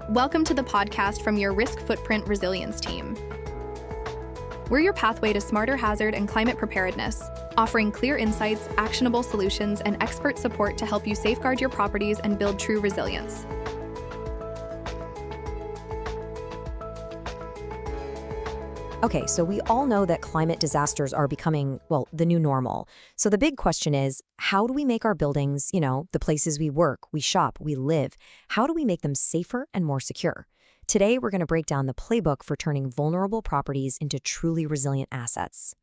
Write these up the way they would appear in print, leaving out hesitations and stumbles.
Welcome to the podcast from your RiskFootprint resilience team. We're your pathway to smarter hazard and climate preparedness, offering clear insights, actionable solutions, and expert support to help you safeguard your properties and build true resilience. Okay, so we all know that climate disasters are becoming, well, the new normal. So the big question is, how do we make our buildings, the places we work, we shop, we live, how do we make them safer and more secure? Today, we're going to break down the playbook for turning vulnerable properties into truly resilient assets.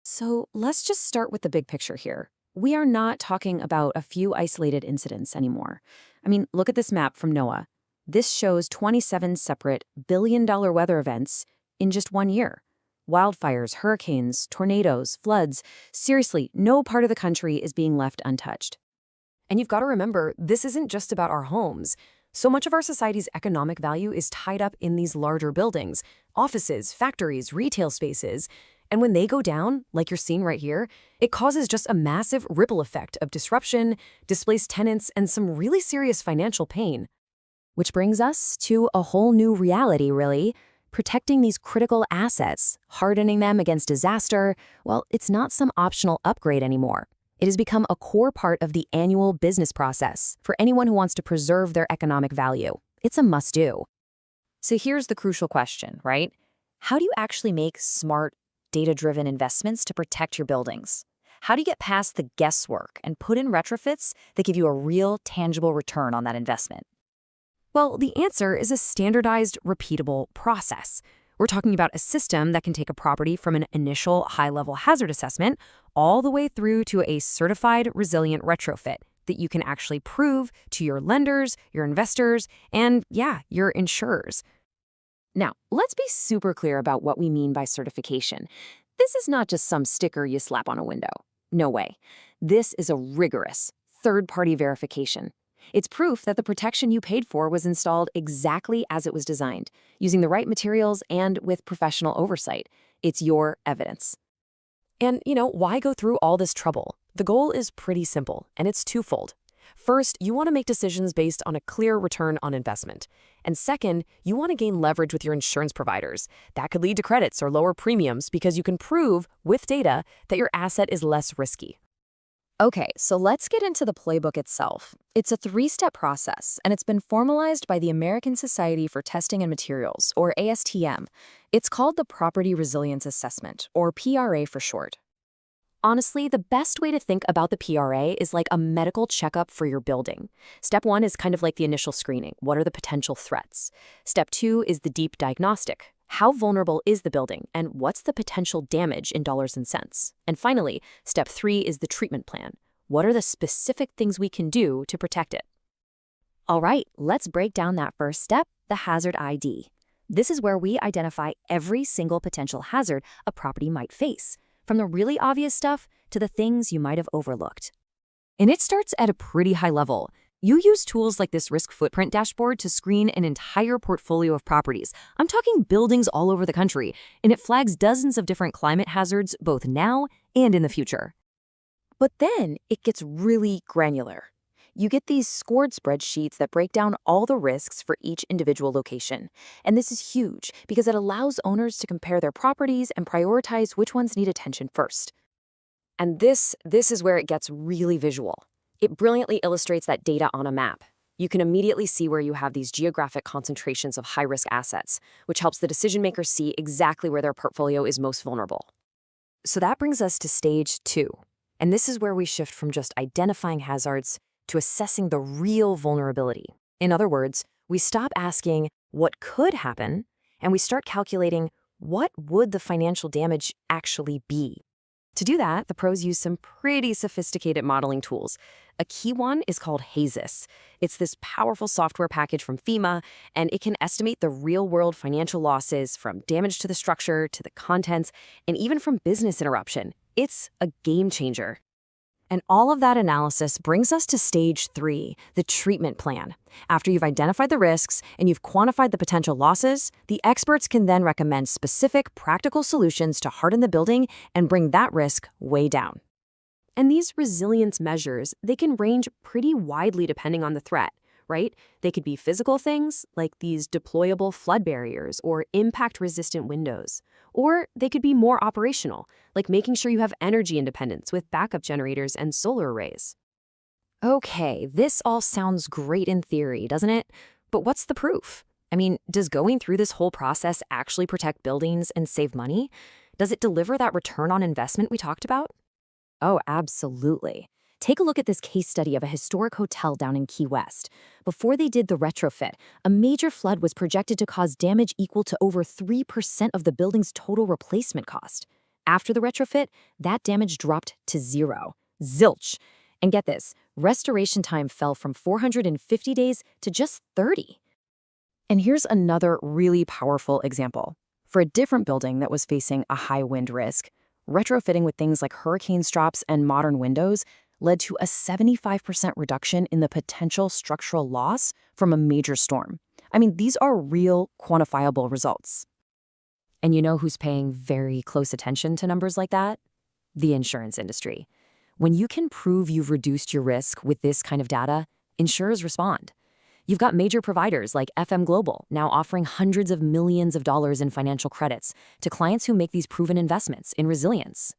So let's just start with the big picture here. We are not talking about a few isolated incidents anymore. I mean, look at this map from NOAA. This shows 27 separate billion-dollar weather events in just 1 year. Wildfires, hurricanes, tornadoes, floods. Seriously, no part of the country is being left untouched. And you've got to remember, this isn't just about our homes. So much of our society's economic value is tied up in these larger buildings, offices, factories, retail spaces. And when they go down, like you're seeing right here, it causes just a massive ripple effect of disruption, displaced tenants, and some really serious financial pain. Which brings us to a whole new reality, really. Protecting these critical assets, hardening them against disaster, well, it's not some optional upgrade anymore. It has become a core part of the annual business process for anyone who wants to preserve their economic value. It's a must-do. So here's the crucial question, right? How do you actually make smart, data-driven investments to protect your buildings? How do you get past the guesswork and put in retrofits that give you a real, tangible return on that investment? Well, the answer is a standardized, repeatable process. We're talking about a system that can take a property from an initial high-level hazard assessment all the way through to a certified resilient retrofit that you can actually prove to your lenders, your investors, and your insurers. Now, let's be super clear about what we mean by certification. This is not just some sticker you slap on a window. No way. This is a rigorous, third-party verification. It's proof that the protection you paid for was installed exactly as it was designed, using the right materials and with professional oversight. It's your evidence. And, why go through all this trouble? The goal is pretty simple, and it's twofold. First, you want to make decisions based on a clear return on investment. And second, you want to gain leverage with your insurance providers. That could lead to credits or lower premiums because you can prove, with data, that your asset is less risky. Okay, so let's get into the playbook itself. It's a 3-step process, and it's been formalized by the American Society for Testing and Materials, or ASTM. It's called the Property Resilience Assessment, or PRA for short. Honestly, the best way to think about the PRA is like a medical checkup for your building. Step 1 is kind of like the initial screening. What are the potential threats? Step 2 is the deep diagnostic. How vulnerable is the building, and what's the potential damage in dollars and cents? And finally, step 3 is the treatment plan. What are the specific things we can do to protect it? All right, let's break down that first step, the hazard ID. This is where we identify every single potential hazard a property might face, from the really obvious stuff to the things you might have overlooked. And it starts at a pretty high level. You use tools like this RiskFootprint dashboard to screen an entire portfolio of properties. I'm talking buildings all over the country, and it flags dozens of different climate hazards both now and in the future. But then it gets really granular. You get these scored spreadsheets that break down all the risks for each individual location. And this is huge because it allows owners to compare their properties and prioritize which ones need attention first. And this is where it gets really visual. It brilliantly illustrates that data on a map. You can immediately see where you have these geographic concentrations of high-risk assets, which helps the decision-makers see exactly where their portfolio is most vulnerable. So that brings us to stage 2. And this is where we shift from just identifying hazards to assessing the real vulnerability. In other words, we stop asking what could happen, and we start calculating what would the financial damage actually be. To do that, the pros use some pretty sophisticated modeling tools. A key one is called HAZIS. It's this powerful software package from FEMA, and it can estimate the real-world financial losses from damage to the structure, to the contents, and even from business interruption. It's a game changer. And all of that analysis brings us to stage 3, the treatment plan. After you've identified the risks and you've quantified the potential losses, the experts can then recommend specific, practical solutions to harden the building and bring that risk way down. And these resilience measures, they can range pretty widely depending on the threat. right? They could be physical things, like these deployable flood barriers or impact-resistant windows. Or they could be more operational, like making sure you have energy independence with backup generators and solar arrays. Okay, this all sounds great in theory, doesn't it? But what's the proof? I mean, does going through this whole process actually protect buildings and save money? Does it deliver that return on investment we talked about? Oh, absolutely. Take a look at this case study of a historic hotel down in Key West. Before they did the retrofit, a major flood was projected to cause damage equal to over 3% of the building's total replacement cost. After the retrofit, that damage dropped to zero. Zilch. And get this, restoration time fell from 450 days to just 30. And here's another really powerful example. For a different building that was facing a high wind risk, retrofitting with things like hurricane straps and modern windows led to a 75% reduction in the potential structural loss from a major storm. I mean, these are real, quantifiable results. And you know who's paying very close attention to numbers like that? The insurance industry. When you can prove you've reduced your risk with this kind of data, insurers respond. You've got major providers like FM Global now offering hundreds of millions of dollars in financial credits to clients who make these proven investments in resilience.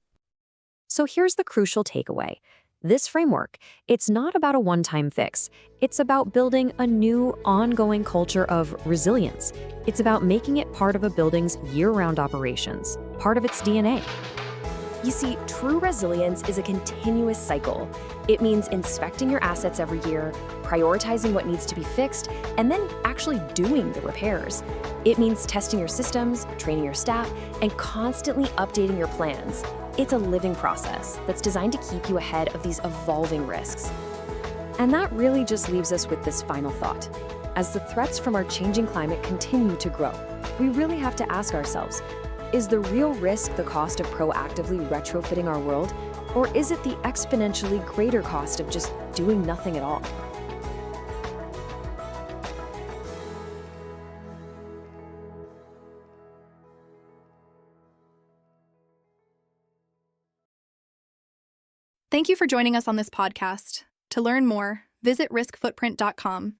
So here's the crucial takeaway. This framework, it's not about a one-time fix. It's about building a new, ongoing culture of resilience. It's about making it part of a building's year-round operations, part of its DNA. You see, true resilience is a continuous cycle. It means inspecting your assets every year, prioritizing what needs to be fixed, and then actually doing the repairs. It means testing your systems, training your staff, and constantly updating your plans. It's a living process that's designed to keep you ahead of these evolving risks. And that really just leaves us with this final thought. As the threats from our changing climate continue to grow, we really have to ask ourselves, is the real risk the cost of proactively retrofitting our world, or is it the exponentially greater cost of just doing nothing at all? Thank you for joining us on this podcast. To learn more, visit riskfootprint.com.